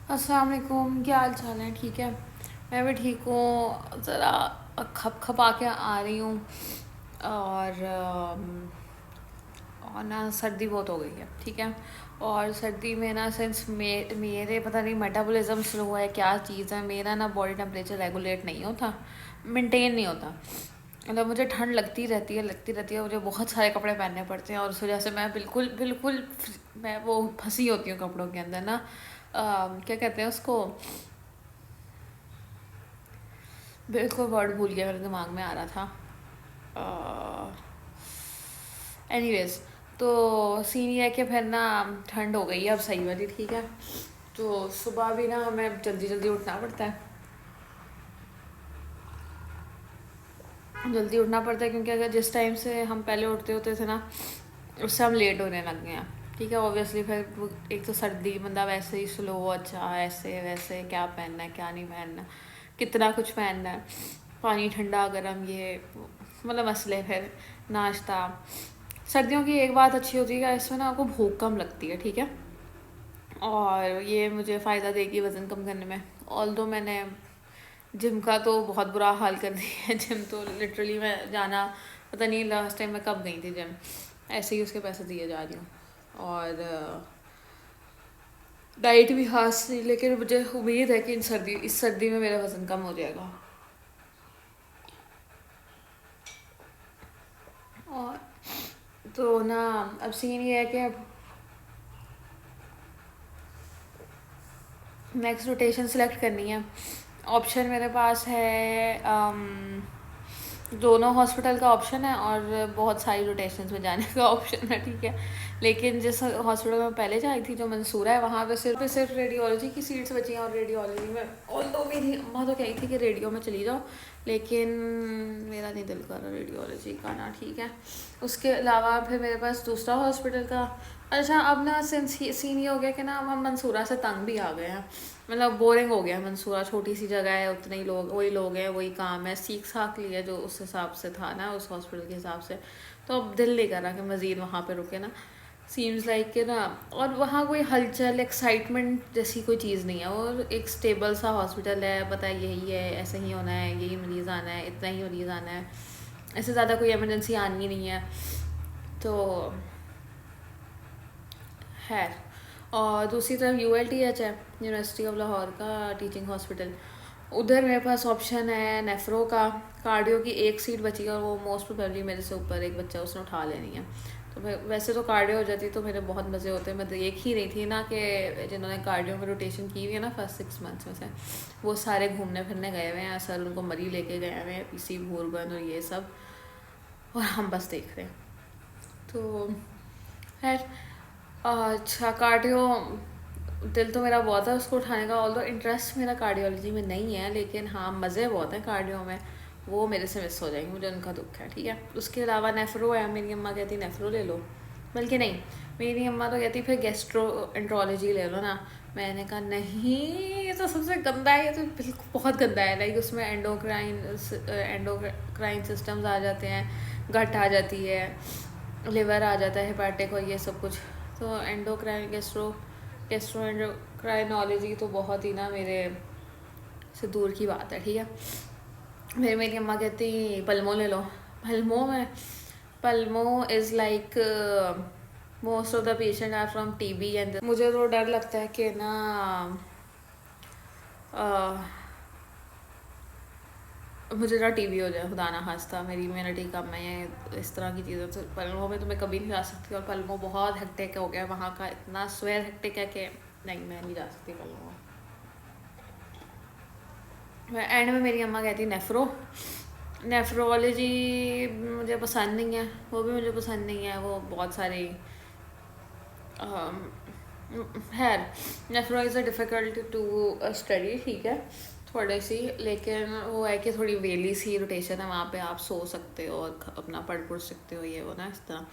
अस्सलाम वालेकुम, क्या हाल चाल है? ठीक है, मैं भी ठीक हूँ। ज़रा खप खपा के आ रही हूँ और और ना सर्दी बहुत हो गई है। ठीक है, और सर्दी में ना सिंस मेरे पता नहीं मेटाबॉलिज्म स्लो हुआ है, क्या चीज़ है, मेरा ना बॉडी टेम्परेचर रेगुलेट नहीं होता, मेंटेन नहीं होता। मतलब मुझे ठंड लगती रहती है, मुझे बहुत सारे कपड़े पहनने पड़ते हैं और उस वजह से मैं बिल्कुल बिल्कुल मैं वो फंसी होती हूँ कपड़ों के अंदर ना। क्या कहते हैं उसको, बिल्कुल वर्ड भूल गया, मेरे दिमाग में आ रहा था। एनीवेज, तो सीन ये है कि फिर ना ठंड हो गई है अब सही वाली। ठीक है, तो सुबह भी ना हमें जल्दी जल्दी उठना पड़ता है, जल्दी उठना पड़ता है क्योंकि अगर जिस टाइम से हम पहले उठते होते थे ना, उससे हम लेट होने लग गए हैं। ठीक है, ऑब्वियसली फिर एक तो सर्दी, बंदा वैसे ही स्लो, अच्छा ऐसे वैसे क्या पहनना है क्या नहीं पहनना, कितना कुछ पहनना है, पानी ठंडा गर्म, ये मतलब मसले। फिर नाश्ता, सर्दियों की एक बात अच्छी होती है कि इसमें ना आपको भूख कम लगती है। ठीक है, और ये मुझे फ़ायदा देगी वज़न कम करने में। ऑल दो मैंने जिम का तो बहुत बुरा हाल कर दिया है। जिम तो लिटरली मैं जाना, पता नहीं लास्ट टाइम मैं कब गई थी जिम, ऐसे ही उसके पैसे दिए जा रही हूँ। और डाइट भी खास नहीं, लेकिन मुझे उम्मीद है कि इस सर्दी में मेरा वज़न कम हो जाएगा। और तो ना अब सीन ये है कि नेक्स्ट रोटेशन सेलेक्ट करनी है। ऑप्शन मेरे पास है, दोनों हॉस्पिटल का ऑप्शन है और बहुत सारी रोटेशंस में जाने का ऑप्शन है। ठीक है, लेकिन जिस हॉस्पिटल में पहले जाई थी, जो मंसूरा है, वहाँ पे सिर्फ रेडियोलॉजी की सीट्स बची हैं। और रेडियोलॉजी में ऑल दो मेरी अम्मा तो कही थी कि रेडियो में चली जाओ, लेकिन मेरा नहीं दिल कर रहा रेडियोलॉजी का ना। ठीक है, उसके अलावा फिर मेरे पास दूसरा हॉस्पिटल का। अच्छा, अब ना सीन ये हो गया कि ना अब हम मंसूरा से तंग भी आ गए हैं। मतलब बोरिंग हो गया मंसूरा, छोटी सी जगह है, उतने ही लोग, वही लोग हैं, वही काम है, सीख साख लिया जो उस हिसाब से था ना, उस हॉस्पिटल के हिसाब से। तो अब दिल नहीं कर रहा कि मज़ीद वहाँ पे रुके ना। सीम्स लाइक कि ना, और वहाँ कोई हलचल एक्साइटमेंट जैसी कोई चीज़ नहीं है। और एक स्टेबल सा हॉस्पिटल है, पता है यही है, ऐसा ही होना है, यही मरीज़ आना है, इतना ही मरीज़ आना है, ऐसे ज़्यादा कोई एमरजेंसी आनी नहीं है। तो है। और दूसरी तरफ ULTH है, यूनिवर्सिटी ऑफ लाहौर का टीचिंग हॉस्पिटल। उधर मेरे पास ऑप्शन है नेफ्रो का। कार्डियो की एक सीट बची है और वो मोस्ट प्रोबेबली मेरे से ऊपर एक बच्चा उसने उठा लेनी है। तो वैसे तो कार्डियो हो जाती तो मेरे बहुत मज़े होते। मैं देख ही रही थी ना कि जिन्होंने कार्डियो में रोटेशन की हुई है ना फर्स्ट 6 मंथ्स में से, वो सारे घूमने फिरने गए हुए हैं, सर उनको मरी लेके गए हुए हैं, PC भूरबन और ये सब, और हम बस देख रहे हैं। तो खैर, अच्छा कार्डियो, दिल तो मेरा बहुत है उसको उठाने का, ऑल दो इंटरेस्ट मेरा कार्डियोलॉजी में नहीं है, लेकिन हाँ मज़े बहुत हैं कार्डियो में, वो मेरे से मिस हो जाएंगे, मुझे उनका दुख है। ठीक है, उसके अलावा नेफ्रो है, मेरी अम्मा कहती नेफ्रो ले लो, बल्कि नहीं, मेरी अम्मा तो कहती फिर गेस्ट्रो एंट्रोलॉजी ले लो ना। मैंने कहा नहीं, ये तो सबसे गंदा है, ये तो बिल्कुल बहुत गंदा है। लाइक उसमें एंडोक्राइन सिस्टम्स आ जाते हैं, गट आ जाती है, लिवर आ जाता है, हेपाटिक और ये सब कुछ। तो गेस्ट्रो एंडोक्राइनोलॉजी तो बहुत ही ना मेरे से दूर की बात है। ठीक है, फिर मेरी अम्मा कहती पल्मो ले लो। Pulmo is like most of the patient are from TB and मुझे तो डर लगता है कि ना मुझे ना TB हो जाए, खुदा ना खास्ता, मेरी इम्यूनिटी कम है, ये इस तरह की चीज़ें। तो पलमों में तो मैं कभी नहीं जा सकती, और पलमों बहुत हेक्टिक हो गया वहाँ का, इतना स्वेयर हेक्टिक है कि नहीं, मैं नहीं जा सकती पलमों। एंड में मेरी अम्मा कहती नेफ्रोलॉजी मुझे पसंद नहीं है, वो भी मुझे पसंद नहीं है, वो बहुत सारी है। Nephro is a difficult to study. ठीक है, थोड़ी सी, लेकिन वो है कि थोड़ी वेली सी रोटेशन है वहाँ पे, आप सो सकते हो और अपना पढ़ सकते हो, ये वो ना, इस तरह।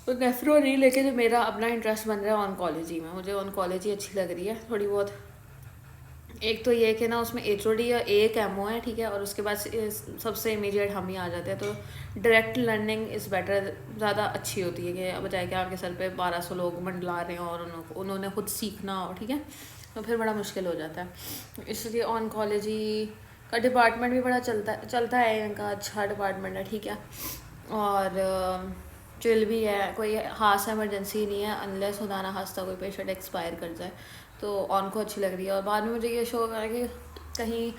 तो नेफ्रो नहीं, लेकिन जो मेरा अपना इंटरेस्ट बन रहा है ऑनकोलॉजी में, मुझे ऑनकोलॉजी अच्छी लग रही है थोड़ी बहुत। एक तो ये कि ना उसमें एचओडी और एक एमओ है, ठीक है, और उसके बाद सबसे इमीडिएट हम ही आ जाते हैं, तो डायरेक्ट लर्निंग इज़ बेटर, ज़्यादा अच्छी होती है कि बजाय कि आपके सर पे 1200 लोग मंडला रहे हों और उन्होंने खुद सीखना हो, ठीक है, तो फिर बड़ा मुश्किल हो जाता है। इसलिए ऑनकोलॉजी का डिपार्टमेंट भी बड़ा चलता है, इनका अच्छा डिपार्टमेंट है, ठीक है, और चिल भी है, कोई खास एमरजेंसी नहीं है, अनलेस खुदा ना खास्ता कोई पेशेंट एक्सपायर कर जाए, तो ऑन को अच्छी लग रही है। और बाद में मुझे ये शौक है कि कहीं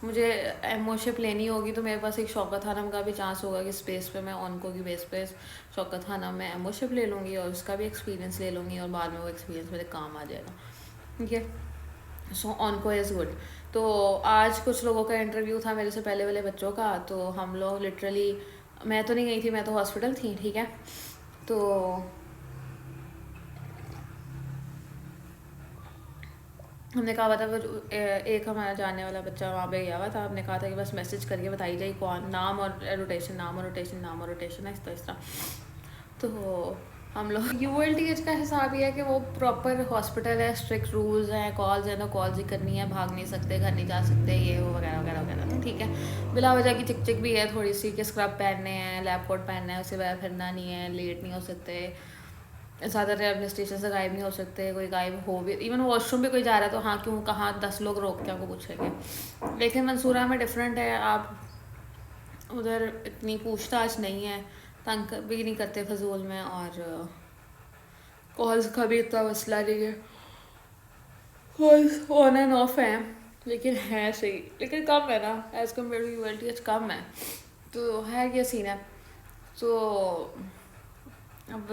मुझे एमओशिप लेनी होगी तो मेरे पास एक शौकत खानम का भी चांस होगा कि स्पेस पे मैं ऑनको की बेस पे शौकत खानम में एमओशिप ले लूँगी और उसका भी एक्सपीरियंस ले लूँगी और बाद में वो एक्सपीरियंस मेरे काम आ जाएगा, ठीक है। सो ऑनको इज़ गुड। तो आज कुछ लोगों का इंटरव्यू था मेरे से पहले वाले बच्चों का, तो हम लोग लिटरली, मैं तो नहीं गई थी, मैं तो हॉस्पिटल थी, ठीक है, तो हमने कहा हुआ था एक हमारा जानने वाला बच्चा वहाँ पे गया हुआ था, हमने कहा था कि बस मैसेज करके बताई जाए कौन, नाम और रोटेशन, नाम और रोटेशन, नाम और रोटेशन है, इस तरह। तो हम लोग यूएलटीएच का हिसाब ये है कि वो प्रॉपर हॉस्पिटल है, स्ट्रिक्ट रूल्स हैं, कॉल्स हैं तो कॉल्स ही करनी है, भाग नहीं सकते, घर नहीं जा सकते, ये वो वगैरह वगैरह वगैरह, तो ठीक है। बिला वजह की चिक चिक भी है थोड़ी सी कि स्क्रब पहनने हैं, लैब कोट पहनना है, उसके बाद फिरना नहीं है, लेट नहीं हो सकते, ज़्यादातर अपने स्टेशन से गायब नहीं हो सकते, कोई गायब हो भी, इवन वॉशरूम भी कोई जा रहा है तो हाँ क्यों कहाँ 10 लोग रोक के आपको पूछेंगे। लेकिन मंसूरा में डिफरेंट है, आप उधर इतनी पूछताछ नहीं है, तंग भी नहीं करते फजूल में, और कॉल्स का भी इतना मसला नहीं है, कॉल्स ऑन एंड ऑफ है, लेकिन है सही, लेकिन कम है ना एज़ कम्पेयर टू यूएलटीएच, कम है, तो है ये सीन है। तो अब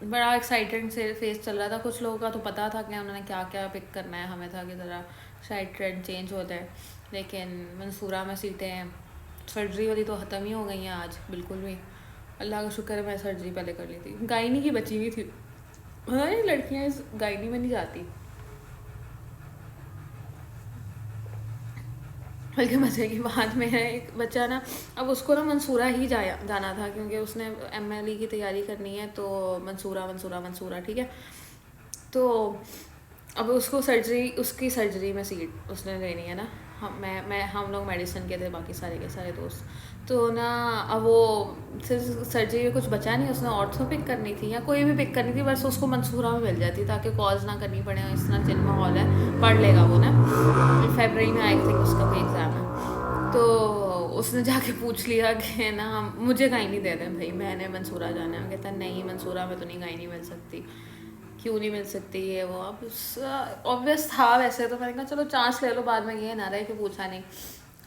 बड़ा एक्साइटेड से फेस चल रहा था, कुछ लोगों का तो पता था कि उन्होंने क्या क्या पिक करना है, हमें था कि ज़रा शायद ट्रेंड चेंज होता है, लेकिन मंसूरा में सीटें सर्जरी वाली तो ख़त्म ही हो गई हैं आज बिल्कुल भी, अल्लाह का शुक्र है मैं सर्जरी पहले कर ली थी, गायनी की बची हुई थी, हमारी लड़कियाँ इस गायनी में नहीं जाती, बल्कि मज़े की बात में है एक बच्चा ना, अब उसको ना मंसूरा ही जाना था क्योंकि उसने एमएलई की तैयारी करनी है, तो मंसूरा मंसूरा मंसूरा, ठीक है, तो अब उसको उसकी सर्जरी में सीट उसने लेनी है ना, हम लोग मेडिसिन के थे, बाकी सारे के सारे दोस्त, तो ना अब वो सर्जरी में कुछ बचा नहीं, उसने ऑर्थो पिक करनी थी या कोई भी पिक करनी थी, बस उसको मंसूरा में मिल जाती ताकि कॉल्स ना करनी पड़े, इस तरह चिल माहौल है, पढ़ लेगा वो ना, फरवरी में आई थिंक उसका कोई एग्ज़ाम है, तो उसने जाके पूछ लिया कि ना मुझे कहीं नहीं दे दें भाई, मैंने मंसूरा जाना है, कहता नहीं मंसूरा में तो नहीं कहीं नहीं मिल सकती, क्यों नहीं मिल सकती है वो, अब ऑब्वियस था वैसे, तो मैंने कहा चलो चांस ले लो, बाद में ये ना रहे कि पूछा नहीं।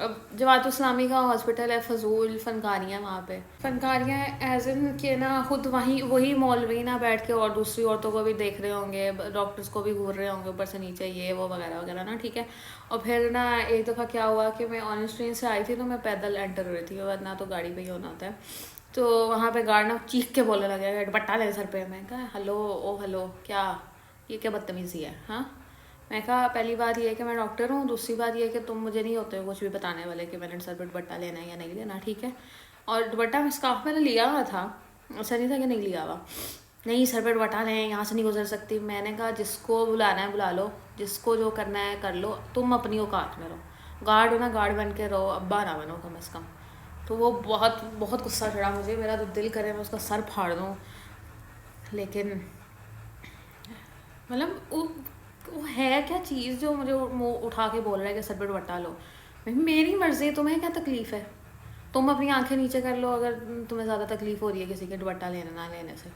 अब जवात इस्लामी का हॉस्पिटल है फजूल, फनकारियाँ वहाँ पे, फनकारियाँ एज इन के ना खुद वही मौलवी ना बैठ के और दूसरी औरतों को भी देख रहे होंगे, डॉक्टर्स को भी घूर रहे होंगे ऊपर से नीचे, ये वो वगैरह वगैरह ना, ठीक है। और फिर ना एक दफ़ा क्या हुआ कि मैं ऑरेंज ट्रेन से आई थी, तो मैं पैदल एंटर हो रही थी, वरना तो गाड़ी पे ही होना होता है, तो वहाँ पे गार्ड ना चीख के बोलने लगे दुपट्टा ले सर पे, मैं कहा हेलो ओ हेलो, क्या ये क्या बदतमीज़ी है, हाँ। मैं कहा पहली बात ये है कि मैं डॉक्टर हूँ, दूसरी बात ये है कि तुम मुझे नहीं होते कुछ भी बताने वाले कि मैंने सर पे दुपट्टा लेना है या नहीं लेना, ठीक है। और दुपट्टा मैं स्काफ मैंने लिया हुआ था, ऐसा नहीं था कि नहीं लिया हुआ, नहीं सर पे दुपट्टा लें, यहाँ से नहीं गुजर सकती, मैंने कहा जिसको बुलाना है बुला लो, जिसको जो करना है कर लो, तुम अपनी औकात में रहो, गार्ड हो ना गार्ड बन के रहो, अब्बा ना बनो कम अज़ कम। तो वो बहुत बहुत गुस्सा चढ़ा मुझे, मेरा तो दिल करे मैं उसका सर फाड़ दूँ, लेकिन मतलब वो है क्या चीज़ जो मुझे मुँह उठा के बोल रहा है कि सर पे दुपट्टा लो, मेरी मर्ज़ी, तुम्हें क्या तकलीफ़ है, तुम अपनी आंखें नीचे कर लो अगर तुम्हें ज़्यादा तकलीफ़ हो रही है किसी के दुपट्टा लेने ना लेने से,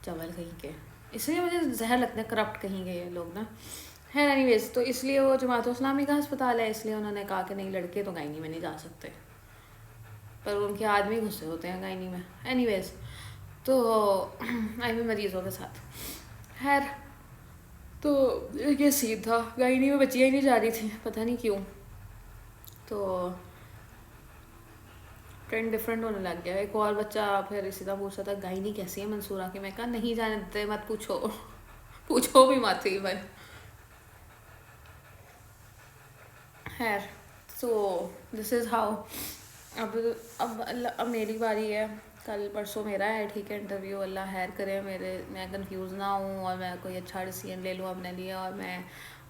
चवल कहीं के, इसलिए मुझे जहर लगता है करप्ट कहीं के ये लोग ना, है एनीवेज। तो इसलिए वो जमात इस्लामी का अस्पताल है, इसलिए उन्होंने कहा कि नहीं लड़के तो गायनी में नहीं जा सकते, पर उनके आदमी गुस्से होते हैं गायनी में, एनीवेज। तो आई भी मरीज़ों के साथ, खैर तो ये सीन था, गायनी में बच्चियाँ ही नहीं जा रही थी, पता नहीं क्यों, तो ट्रेंड डिफरेंट होने लग गया। एक और बच्चा फिर इसी तरह पूछ रहा था गायनी कैसी है मंसूरा की, मैं कहा नहीं जाने देते, मत पूछो पूछो भी मत ही बन, खैर। सो दिस इज़ हाउ, अब मेरी बारी है, कल परसों मेरा है, ठीक है, इंटरव्यू, अल्लाह खैर करे, मैं कंफ्यूज ना हूँ और मैं कोई अच्छा डिसीजन ले लूँ अपने लिए, और मैं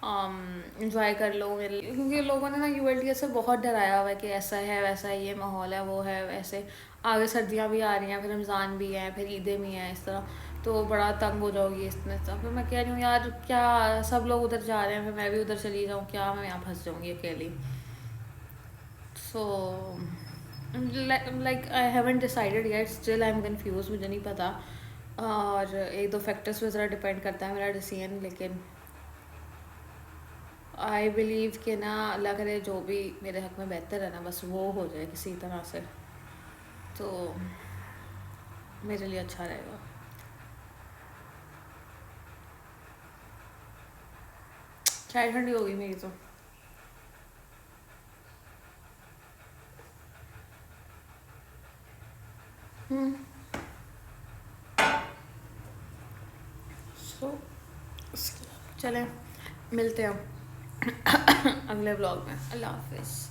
इंजॉय कर लो मेरे लिए, क्योंकि लोगों ने ना यूएलटी से बहुत डराया हुआ है कि ऐसा है वैसा है, ये माहौल है वो है वैसे, आगे सर्दियाँ भी आ रही हैं, फिर रमज़ान भी है, फिर ईदें भी हैं, इस तरह तो बड़ा तंग हो जाओगी इसमें सब। फिर मैं कह रही हूँ यार क्या, सब लोग उधर जा रहे हैं, फिर मैं भी उधर चली जाऊँ क्या, मैं यहाँ फंस जाऊँगी अकेली। So like I haven't decided yet, still I am confuse, मुझे नहीं पता, और एक दो फैक्टर्स पे ज़रा डिपेंड करता है मेरा डिसीजन, लेकिन आई बिलीव कि ना अल्लाह करे जो भी मेरे हक में बेहतर है ना बस वो हो जाए किसी तरह से, तो मेरे लिए अच्छा रहेगा। चाय ठंडी होगी मेरी तो। हम्म। सो चलें, मिलते हैं अगले ब्लॉग में। अल्लाह हाफिज़।